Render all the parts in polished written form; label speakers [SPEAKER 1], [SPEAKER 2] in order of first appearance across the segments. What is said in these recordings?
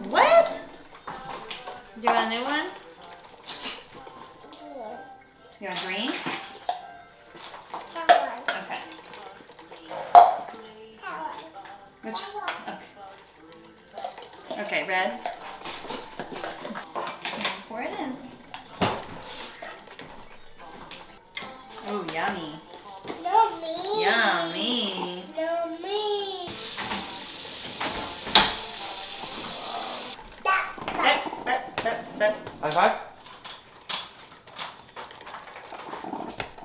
[SPEAKER 1] What? Do you want a new one? You want green? Okay. Which? Okay. Okay, red. Pour it in. Oh, yummy.
[SPEAKER 2] No me.
[SPEAKER 1] Yummy.
[SPEAKER 2] No me.
[SPEAKER 3] High five.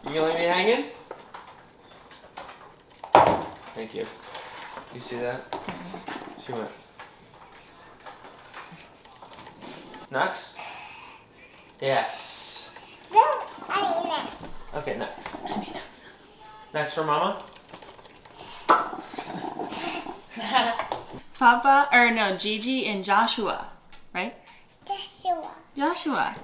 [SPEAKER 3] You gonna leave me hanging? Thank you. You see that? She went. Next? Yes.
[SPEAKER 2] No, I mean next.
[SPEAKER 3] Okay, next. Next for Mama?
[SPEAKER 1] Papa, or no, Gigi and Joshua, right? Joshua.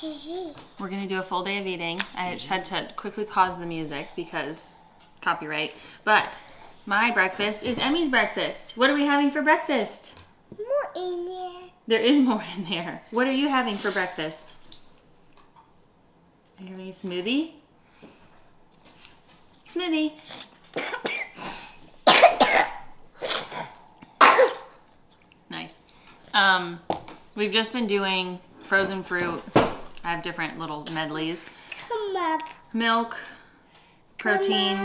[SPEAKER 2] Gigi.
[SPEAKER 1] We're gonna do a full day of eating. I just had to quickly pause the music because copyright. But my breakfast is Emmy's breakfast. What are we having for breakfast?
[SPEAKER 2] More in there.
[SPEAKER 1] There is more in there. What are you having for breakfast? Are you having a smoothie? Smoothie. Nice. We've just been doing frozen fruit. I have different little medleys.
[SPEAKER 2] Come up.
[SPEAKER 1] Milk, protein,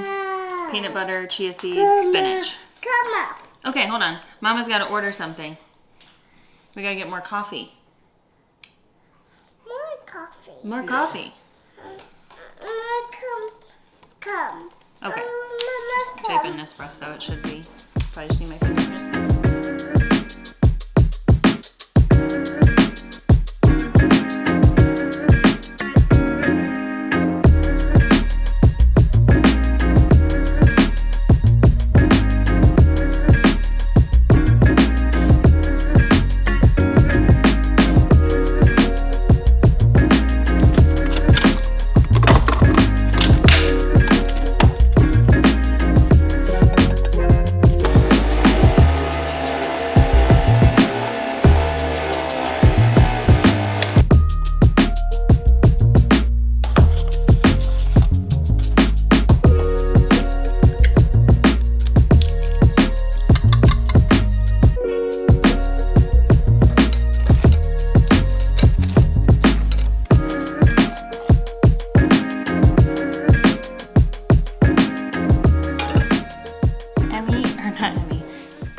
[SPEAKER 1] peanut butter, chia seeds,
[SPEAKER 2] Come
[SPEAKER 1] spinach.
[SPEAKER 2] Come up.
[SPEAKER 1] Okay, hold on. Mama's got to order something. We got to get more coffee.
[SPEAKER 2] More coffee.
[SPEAKER 1] More coffee.
[SPEAKER 2] Come.
[SPEAKER 1] Okay.
[SPEAKER 2] Mama,
[SPEAKER 1] Type
[SPEAKER 2] come.
[SPEAKER 1] in espresso. It should be. Probably just need my fingerprint.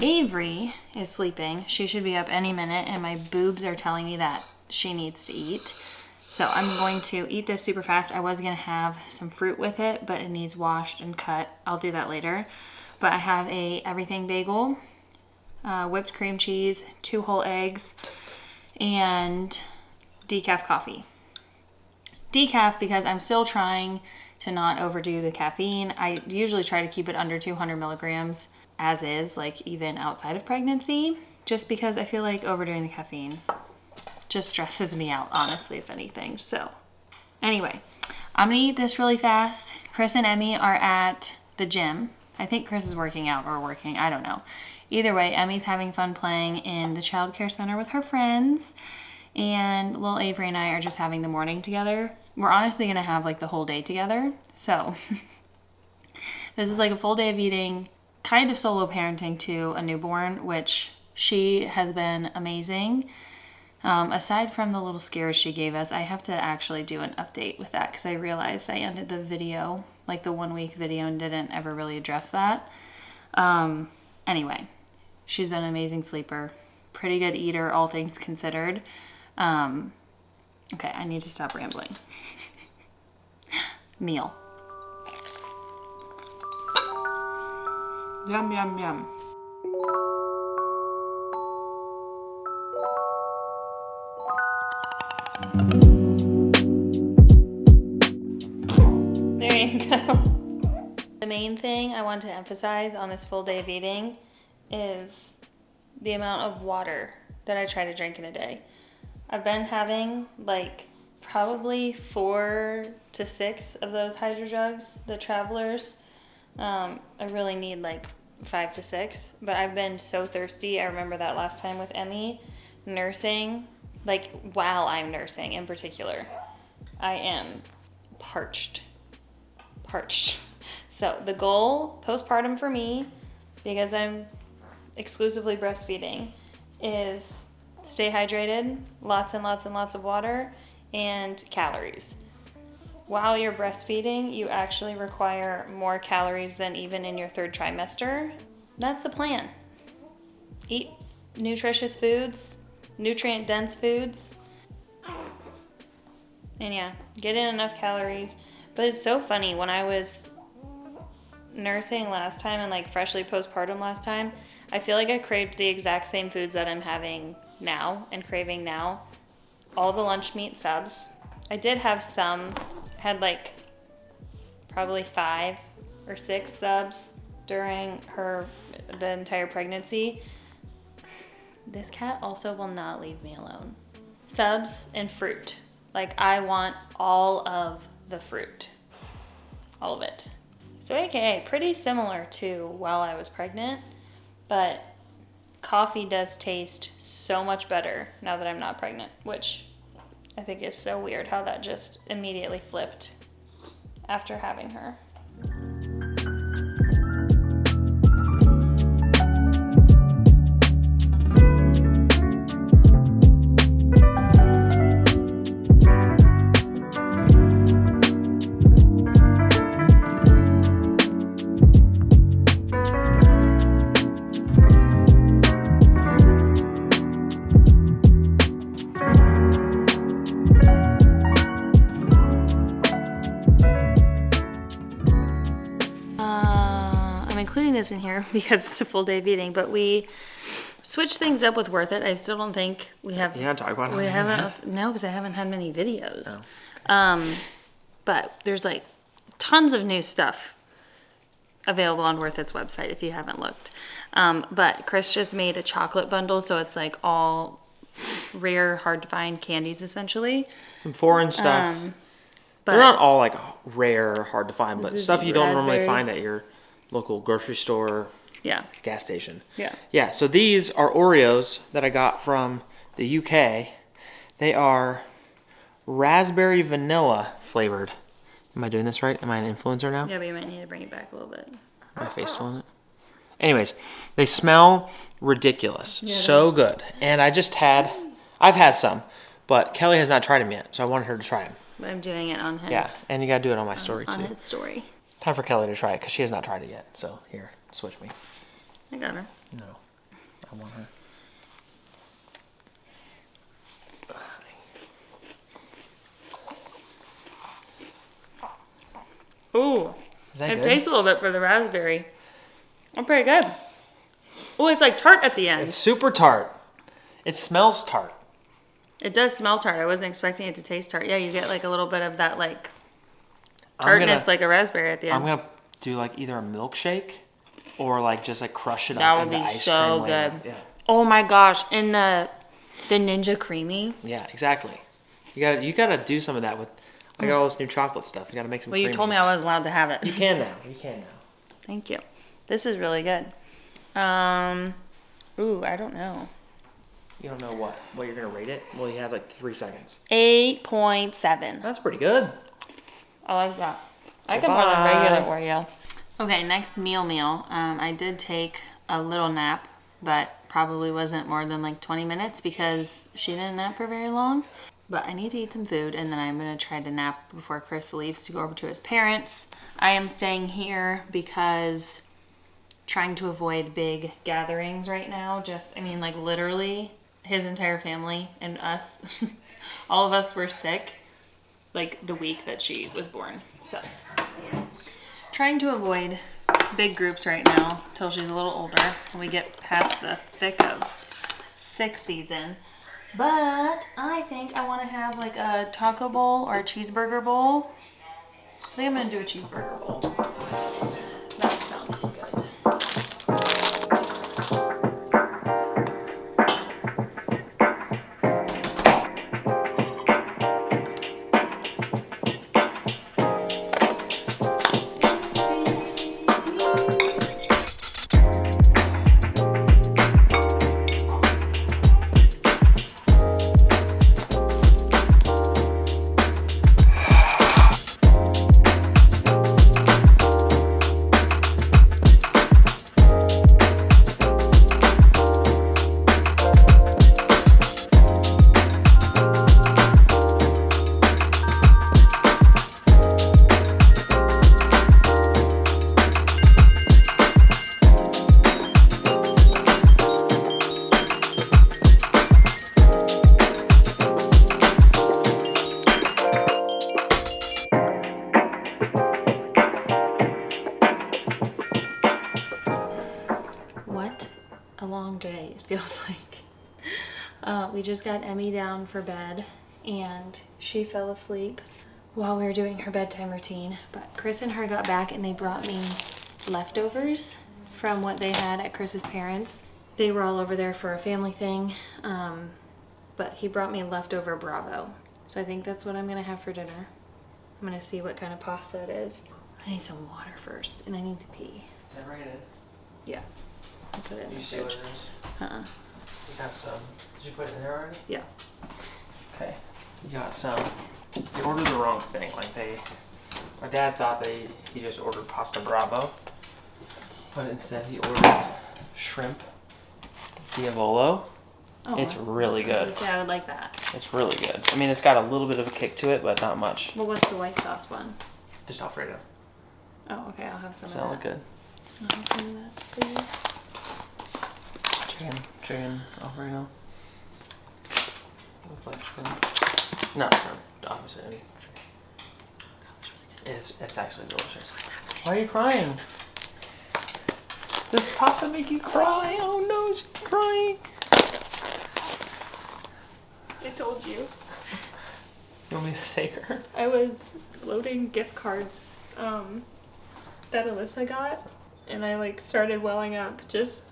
[SPEAKER 1] Avery is sleeping. She should be up any minute, and my boobs are telling me that she needs to eat. So I'm going to eat this super fast. I was gonna have some fruit with it, but it needs washed and cut. I'll do that later. But I have a everything bagel, whipped cream cheese, 2 whole eggs, and decaf coffee. Decaf because I'm still trying to not overdo the caffeine. I usually try to keep it under 200 milligrams as is, like even outside of pregnancy, just because I feel like overdoing the caffeine just stresses me out, honestly, if anything. So anyway, I'm gonna eat this really fast. Chris and Emmy are at the gym. I think Chris is working out or working, I don't know. Either way, Emmy's having fun playing in the child care center with her friends, and little Avery and I are just having the morning together. We're honestly gonna have like the whole day together. So this is like a full day of eating, kind of solo parenting to a newborn, which she has been amazing. Aside from the little scares she gave us, I have to actually do an update with that because I realized I ended the video, like the 1 week video, and didn't ever really address that. Anyway, she's been an amazing sleeper, pretty good eater, all things considered. Okay, I need to stop rambling. Meal. Yum, yum, yum. There you go. The main thing I want to emphasize on this full day of eating is the amount of water that I try to drink in a day. I've been having like probably 4 to 6 of those hydro jugs, the Travelers. I really need like 5 to 6, but I've been so thirsty. I remember that last time with Emmy nursing, like while I'm nursing in particular, I am parched. So the goal postpartum for me, because I'm exclusively breastfeeding, is stay hydrated, lots and lots and lots of water, and calories. While you're breastfeeding, you actually require more calories than even in your 3rd trimester. That's the plan. Eat nutritious foods, nutrient-dense foods, and yeah, get in enough calories. But it's so funny, when I was nursing last time and like freshly postpartum last time, I feel like I craved the exact same foods that I'm having now and craving now. All the lunch meat subs. I did have some, had like probably 5 or 6 subs during the entire pregnancy. This cat also will not leave me alone. Subs and fruit. Like, I want all of the fruit. All of it. So AKA, pretty similar to while I was pregnant, but coffee does taste so much better now that I'm not pregnant, which I think is so weird how that just immediately flipped after having her. Including this in here because it's a full day of eating, but we switched things up with Worth It. I still don't think we have.
[SPEAKER 3] You want to talk about it?
[SPEAKER 1] We haven't. No, because I haven't had many videos. Oh. But there's like tons of new stuff available on Worth It's website if you haven't looked. But Chris just made a chocolate bundle, so it's like all rare, hard to find candies essentially.
[SPEAKER 3] Some foreign stuff. But they're not all like rare or hard to find, but stuff you don't normally find at your local grocery store, gas station. Yeah, so these are Oreos that I got from the UK. They are raspberry vanilla flavored. Am I doing this right? Am I an influencer now?
[SPEAKER 1] Yeah, but you might need to bring it back a little bit.
[SPEAKER 3] My face still in it? Anyways, they smell ridiculous. Yeah, so good. And I've had some, but Kelly has not tried them yet, so I wanted her to try them.
[SPEAKER 1] I'm doing it on his.
[SPEAKER 3] Yeah, and you got to do it on my story too.
[SPEAKER 1] On his story.
[SPEAKER 3] Time for Kelly to try it because she has not tried it yet. So here, switch me.
[SPEAKER 1] I got her.
[SPEAKER 3] No, I want her.
[SPEAKER 1] Ooh,
[SPEAKER 3] is that
[SPEAKER 1] it
[SPEAKER 3] good?
[SPEAKER 1] tastes a little bit for the raspberry. Oh, pretty good. Oh, it's like tart at the end.
[SPEAKER 3] It's super tart. It smells tart.
[SPEAKER 1] It does smell tart. I wasn't expecting it to taste tart. Yeah, you get like a little bit of that like tartness, like a raspberry at the end.
[SPEAKER 3] I'm gonna do like either a milkshake or like just like crush it
[SPEAKER 1] that
[SPEAKER 3] up
[SPEAKER 1] into ice
[SPEAKER 3] cream.
[SPEAKER 1] That would be so good.
[SPEAKER 3] Yeah.
[SPEAKER 1] Oh my gosh, and the Ninja Creamy.
[SPEAKER 3] Yeah, exactly. You gotta do some of that with. I got all this new chocolate stuff. You gotta make some.
[SPEAKER 1] Well, you told me I wasn't allowed to have it.
[SPEAKER 3] You can now. You can now.
[SPEAKER 1] Thank you. This is really good. Ooh, I don't know.
[SPEAKER 3] You don't know what you're gonna rate it? Well, you have like 3 seconds.
[SPEAKER 1] 8.7.
[SPEAKER 3] That's pretty good.
[SPEAKER 1] I like that. I can more than regular Oreo. Okay, next meal. I did take a little nap, but probably wasn't more than like 20 minutes because she didn't nap for very long. But I need to eat some food, and then I'm gonna try to nap before Chris leaves to go over to his parents. I am staying here because trying to avoid big gatherings right now. Like literally his entire family and us, all of us were sick like the week that she was born. So trying to avoid big groups right now till she's a little older and we get past the thick of sick season. But I think I want to have like a taco bowl or a cheeseburger bowl. I think I'm going to do a cheeseburger bowl. That sounds good. what a long day it feels like. We just got Emmy down for bed and she fell asleep while we were doing her bedtime routine. But Chris and her got back and they brought me leftovers from what they had at Chris's parents'. They were all over there for a family thing, but he brought me leftover Bravo. So I think that's what I'm gonna have for dinner. I'm gonna see what kind of pasta it is. I need some water first, and I need to pee.
[SPEAKER 3] Did I bring it in?
[SPEAKER 1] Yeah. I'll put it in
[SPEAKER 3] You
[SPEAKER 1] the
[SPEAKER 3] see
[SPEAKER 1] fridge.
[SPEAKER 3] what it is?
[SPEAKER 1] We
[SPEAKER 3] got some. Did you put it in there already?
[SPEAKER 1] Yeah.
[SPEAKER 3] Okay. You got some. You ordered the wrong thing. My dad thought he just ordered pasta Bravo, but instead he ordered shrimp Diavolo. Oh, it's really good.
[SPEAKER 1] I would like that.
[SPEAKER 3] It's really good. I mean, it's got a little bit of a kick to it, but not much.
[SPEAKER 1] Well, what's the white sauce one?
[SPEAKER 3] Just Alfredo.
[SPEAKER 1] Oh, okay. I'll have some
[SPEAKER 3] Does that look good?
[SPEAKER 1] I'll have some of that, please.
[SPEAKER 3] Chicken Alfredo. With like shrimp. Not shrimp, obviously. It's actually delicious. Why are you crying? Does pasta make you cry? Oh no, she's crying.
[SPEAKER 1] I told you.
[SPEAKER 3] You want me to take her?
[SPEAKER 1] I was loading gift cards that Alyssa got, and I like started welling up just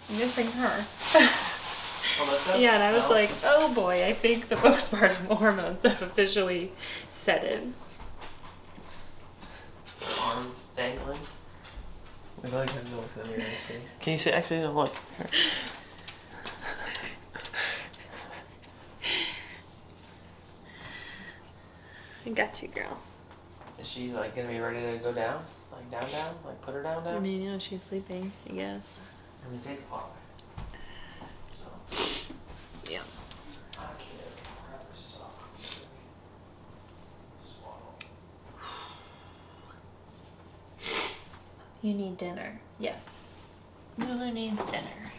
[SPEAKER 1] missing her.
[SPEAKER 3] Alyssa?
[SPEAKER 1] Yeah, and I was like, oh boy, I think the postpartum hormones have officially set in.
[SPEAKER 3] Arms dangling. I feel like I have to look at them here and see. Can you see? Actually, no, look. Here.
[SPEAKER 1] I got you, girl.
[SPEAKER 3] Is she like gonna be ready to go down? Like down? Like put her down?
[SPEAKER 1] I mean, yeah, she's sleeping, I guess.
[SPEAKER 3] I mean, it's 8 o'clock. So.
[SPEAKER 1] Yeah.
[SPEAKER 3] I can't grab her sock. Swallow.
[SPEAKER 1] You need dinner. Yes. Lulu needs dinner.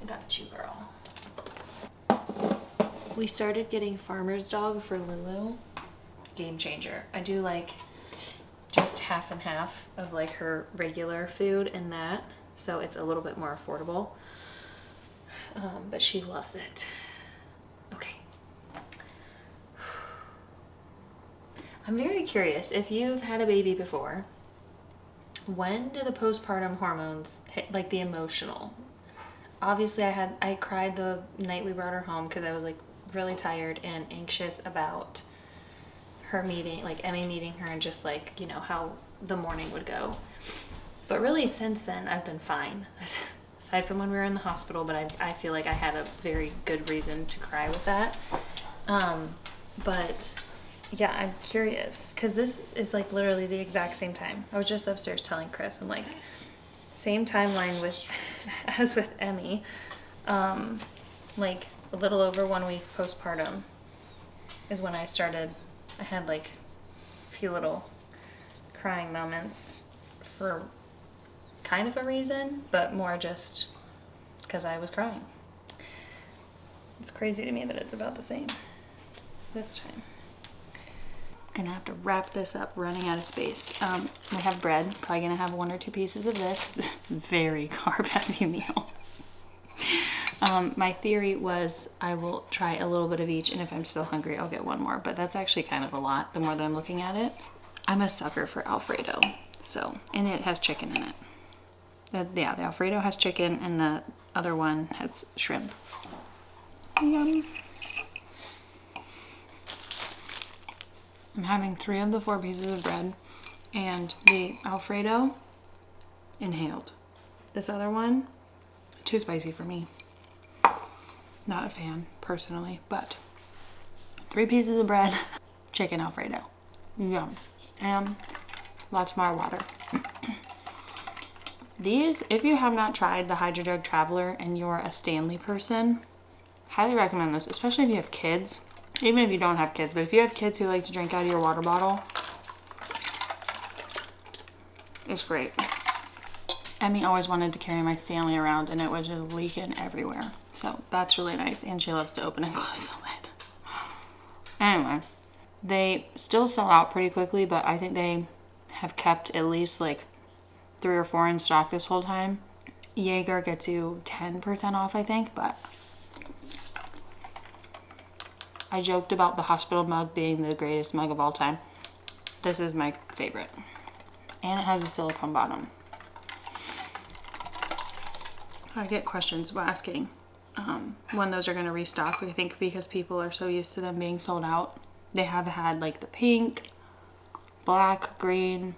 [SPEAKER 1] I got you, girl. We started getting Farmer's Dog for Lulu. Game changer. I do like just half and half of like her regular food and that, so it's a little bit more affordable. But she loves it. Okay. I'm very curious, if you've had a baby before, when do the postpartum hormones hit, like the emotional? Obviously I cried the night we brought her home because I was like really tired and anxious about her meeting, like Emmy meeting her, and just like, you know, how the morning would go. But really since then I've been fine. Aside from when we were in the hospital, but I feel like I had a very good reason to cry with that. But yeah, I'm curious because this is like literally the exact same time. I was just upstairs telling Chris, I'm like, same timeline with as with Emmy, like a little over 1 week postpartum is when I had like a few little crying moments for kind of a reason, but more just because I was crying. It's crazy to me that it's about the same this time. Gonna have to wrap this up, running out of space. We have bread, probably gonna have 1 or 2 pieces of this. Very carb heavy meal. My theory was I will try a little bit of each, and if I'm still hungry, I'll get 1 more, but that's actually kind of a lot the more that I'm looking at it. I'm a sucker for Alfredo, so, and it has chicken in it. Yeah, the Alfredo has chicken and the other one has shrimp. Yummy. I'm having 3 of the 4 pieces of bread, and the Alfredo inhaled. This other one, too spicy for me. Not a fan, personally, but 3 pieces of bread, chicken Alfredo. Yum. And lots more water. These, if you have not tried the Hydrodrug Traveler and you're a Stanley person, highly recommend this, especially if you have kids. Even if you don't have kids, but if you have kids who like to drink out of your water bottle, it's great. Emmy always wanted to carry my Stanley around and it was just leaking everywhere. So that's really nice. And she loves to open and close the lid. Anyway, they still sell out pretty quickly, but I think they have kept at least like 3 or 4 in stock this whole time. Yager gets you 10% off, I think, but I joked about the hospital mug being the greatest mug of all time. This is my favorite. And it has a silicone bottom. I get questions asking when those are going to restock. I think because people are so used to them being sold out. They have had like the pink, black, green.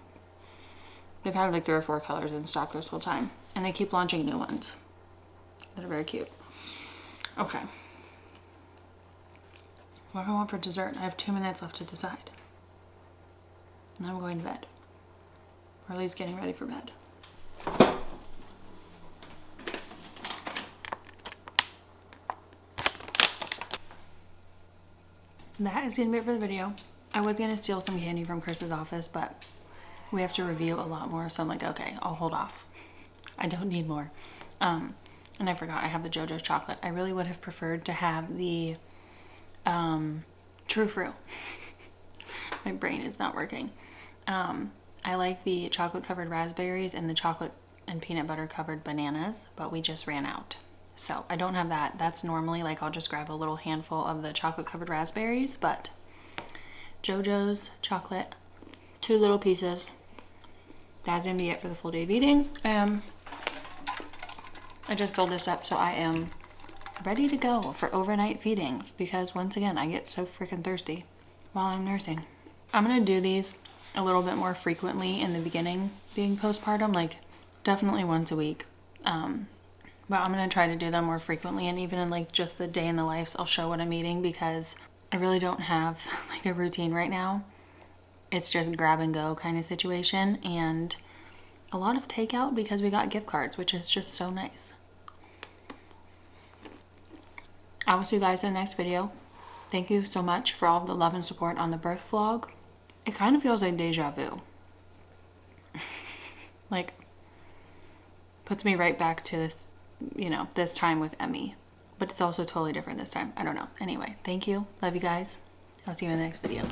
[SPEAKER 1] They've had like 3 or 4 colors in stock this whole time. And they keep launching new ones that are very cute. Okay. What do I want for dessert? I have 2 minutes left to decide. And I'm going to bed. Or at least getting ready for bed. That is going to be it for the video. I was going to steal some candy from Chris's office, but we have to review a lot more. So I'm like, okay, I'll hold off. I don't need more. And I forgot I have the JOJO's chocolate. I really would have preferred to have the True Fruit. My brain is not working. I like the chocolate covered raspberries and the chocolate and peanut butter covered bananas, but we just ran out. So I don't have that. That's normally like I'll just grab a little handful of the chocolate covered raspberries, but JOJO's chocolate, 2 little pieces. That's gonna be it for the full day of eating. I just filled this up so I am ready to go for overnight feedings because once again I get so freaking thirsty while I'm nursing. I'm gonna do these a little bit more frequently in the beginning being postpartum, like definitely once a week. But I'm gonna try to do them more frequently, and even in like just the day in the lives I'll show what I'm eating because I really don't have like a routine right now. It's just grab and go kind of situation, and a lot of takeout because we got gift cards, which is just so nice. I will see you guys in the next video. Thank you so much for all of the love and support on the birth vlog. It kind of feels like deja vu. Like, puts me right back to this, you know, this time with Emmy. But it's also totally different this time. I don't know. Anyway, thank you. Love you guys. I'll see you in the next video.